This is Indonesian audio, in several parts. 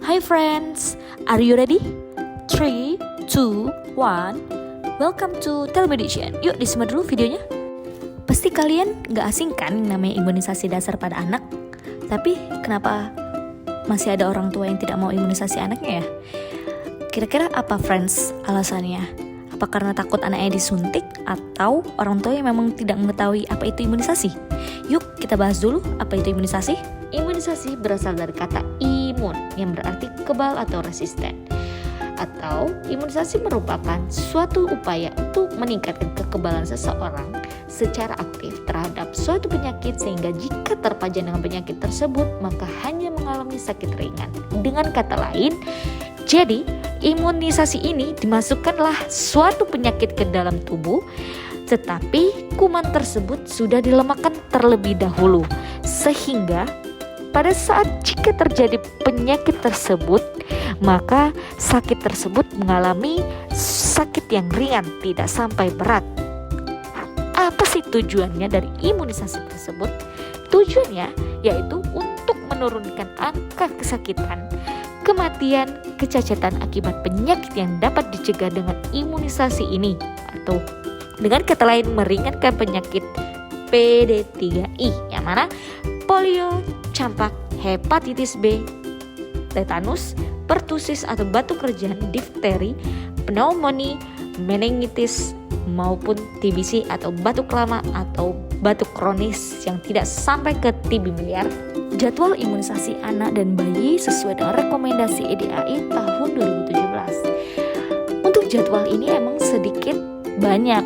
Hi friends, are you ready? 3, 2, 1. Welcome to Telemedicine. Yuk disimak dulu videonya. Pasti kalian gak asing kan namanya imunisasi dasar pada anak. Tapi kenapa masih ada orang tua yang tidak mau imunisasi anaknya ya? Kira-kira apa friends alasannya? Apa karena takut anaknya disuntik? Atau orang tua yang memang tidak mengetahui apa itu imunisasi? Yuk kita bahas dulu apa itu imunisasi. Imunisasi berasal dari kata imun yang berarti kebal atau resisten. Atau imunisasi merupakan suatu upaya untuk meningkatkan kekebalan seseorang secara aktif terhadap suatu penyakit sehingga jika terpajan dengan penyakit tersebut maka hanya mengalami sakit ringan. Dengan kata lain, jadi imunisasi ini dimasukkanlah suatu penyakit ke dalam tubuh tetapi kuman tersebut sudah dilemahkan terlebih dahulu sehingga pada saat jika terjadi penyakit tersebut, maka sakit tersebut mengalami sakit yang ringan, tidak sampai berat. Apa sih tujuannya dari imunisasi tersebut? Tujuannya yaitu untuk menurunkan angka kesakitan, kematian, kecacatan akibat penyakit yang dapat dicegah dengan imunisasi ini. Atau dengan kata lain meringankan penyakit PD3I yang mana polio, campak, hepatitis B, tetanus, pertusis atau batuk kerjan, difteri, pneumonia, meningitis maupun TBC atau batuk lama atau batuk kronis yang tidak sampai ke TB miliar. Jadwal imunisasi anak dan bayi sesuai dengan rekomendasi EDAI tahun 2017. Untuk jadwal ini emang sedikit banyak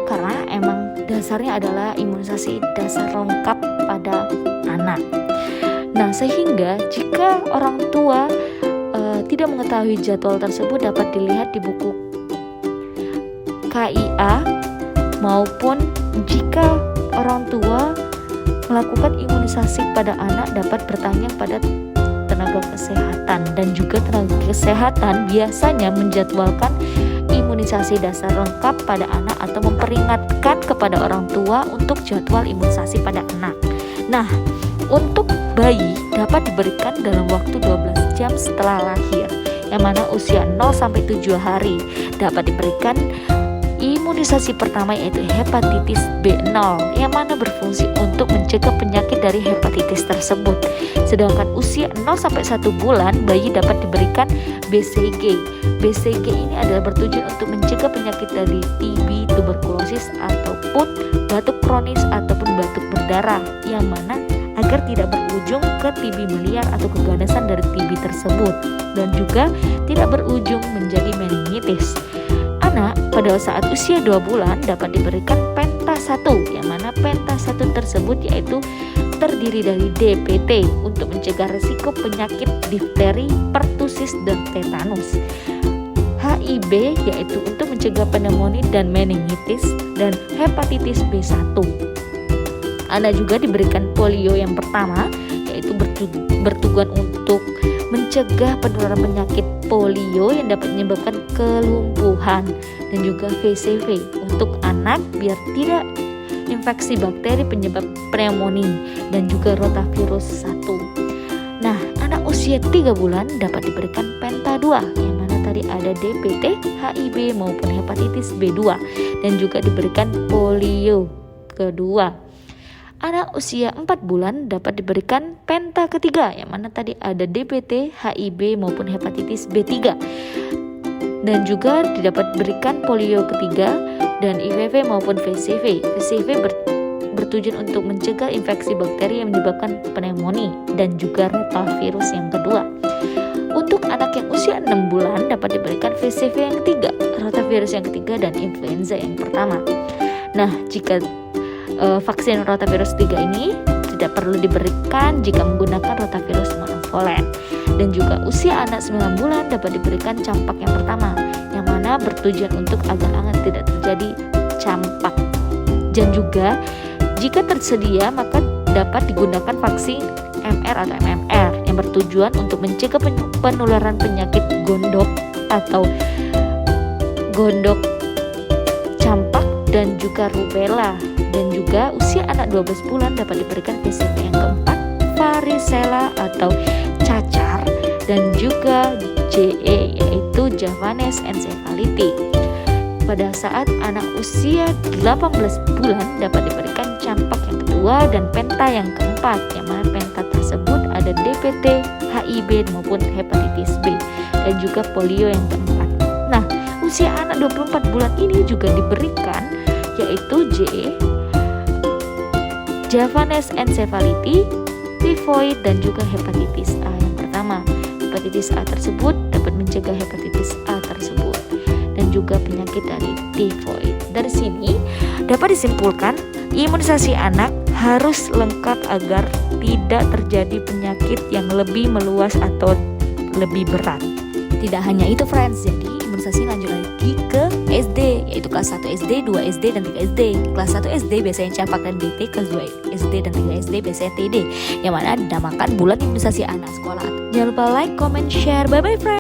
karena emang dasarnya adalah imunisasi dasar lengkap pada anak. Nah, sehingga jika orang tua tidak mengetahui jadwal tersebut dapat dilihat di buku KIA maupun jika orang tua melakukan imunisasi pada anak dapat bertanya pada tenaga kesehatan dan juga tenaga kesehatan biasanya menjadwalkan imunisasi dasar lengkap pada anak atau memperingatkan kepada orang tua untuk jadwal imunisasi pada anak. Nah, untuk bayi dapat diberikan dalam waktu 12 jam setelah lahir, yang mana usia 0-7 hari dapat diberikan imunisasi pertama yaitu hepatitis B0 yang mana berfungsi untuk mencegah penyakit dari hepatitis tersebut. Sedangkan usia 0-1 bulan bayi dapat diberikan BCG. BCG ini adalah bertujuan untuk mencegah penyakit dari TB, tuberkulosis ataupun batuk kronis ataupun batuk berdarah yang mana agar tidak berujung ke TB miliar atau keganasan dari TB tersebut dan juga tidak berujung menjadi meningitis. Anak pada saat usia 2 bulan dapat diberikan Penta 1 yang mana Penta 1 tersebut yaitu terdiri dari DPT untuk mencegah risiko penyakit difteri, pertusis dan tetanus. HIB yaitu untuk mencegah pneumonia dan meningitis dan hepatitis B1. Anak juga diberikan polio yang pertama yaitu bertujuan untuk mencegah penularan penyakit polio yang dapat menyebabkan kelumpuhan dan juga VCV untuk anak biar tidak infeksi bakteri penyebab pneumonia dan juga rotavirus 1. Nah, anak usia 3 bulan dapat diberikan Penta 2 yang mana tadi ada DPT, HIB maupun hepatitis B2 dan juga diberikan polio kedua. Anak usia 4 bulan dapat diberikan Penta ketiga yang mana tadi ada DPT, HIB maupun hepatitis B3 dan juga dapat berikan polio ketiga dan IVV maupun VCV. VCV bertujuan untuk mencegah infeksi bakteri yang menyebabkan pneumonia dan juga rotavirus yang kedua. Untuk anak yang usia 6 bulan dapat diberikan VCV yang ketiga, rotavirus yang ketiga dan influenza yang pertama. Nah, jika vaksin rotavirus 3 ini tidak perlu diberikan jika menggunakan rotavirus monovalent. Dan juga usia anak 9 bulan dapat diberikan campak yang pertama yang mana bertujuan untuk agar anak tidak terjadi campak. Dan juga jika tersedia maka dapat digunakan vaksin MR atau MMR yang bertujuan untuk mencegah penularan penyakit gondok atau gondok campak dan juga rubella. Dan juga usia anak 12 bulan dapat diberikan VCV yang keempat, varicella atau cacar dan juga juga JE, yaitu Javanese encephalitis. Pada saat anak usia 18 bulan dapat diberikan campak yang kedua dan penta yang keempat, yang mana penta tersebut ada DPT, HIV maupun hepatitis B, dan juga polio yang keempat. Nah, usia anak 24 bulan ini juga diberikan yaitu JE, Javanese encephalitis, tifoid, dan juga hepatitis A yang pertama. Hepatitis A tersebut dapat mencegah hepatitis A tersebut dan juga penyakit dari tifoid. Dari sini dapat disimpulkan imunisasi anak harus lengkap agar tidak terjadi penyakit yang lebih meluas atau lebih berat. Tidak hanya itu friends, jadi imunisasi lanjut lagi ke SD, yaitu kelas 1 SD, 2 SD, dan 3 SD. Kelas 1 SD biasanya campak dan DT, kelas 2 SD dan 3 SD biasanya TD, yang mana dinamakan bulan imunisasi anak sekolah. Jangan lupa like, comment, share. Bye bye friends.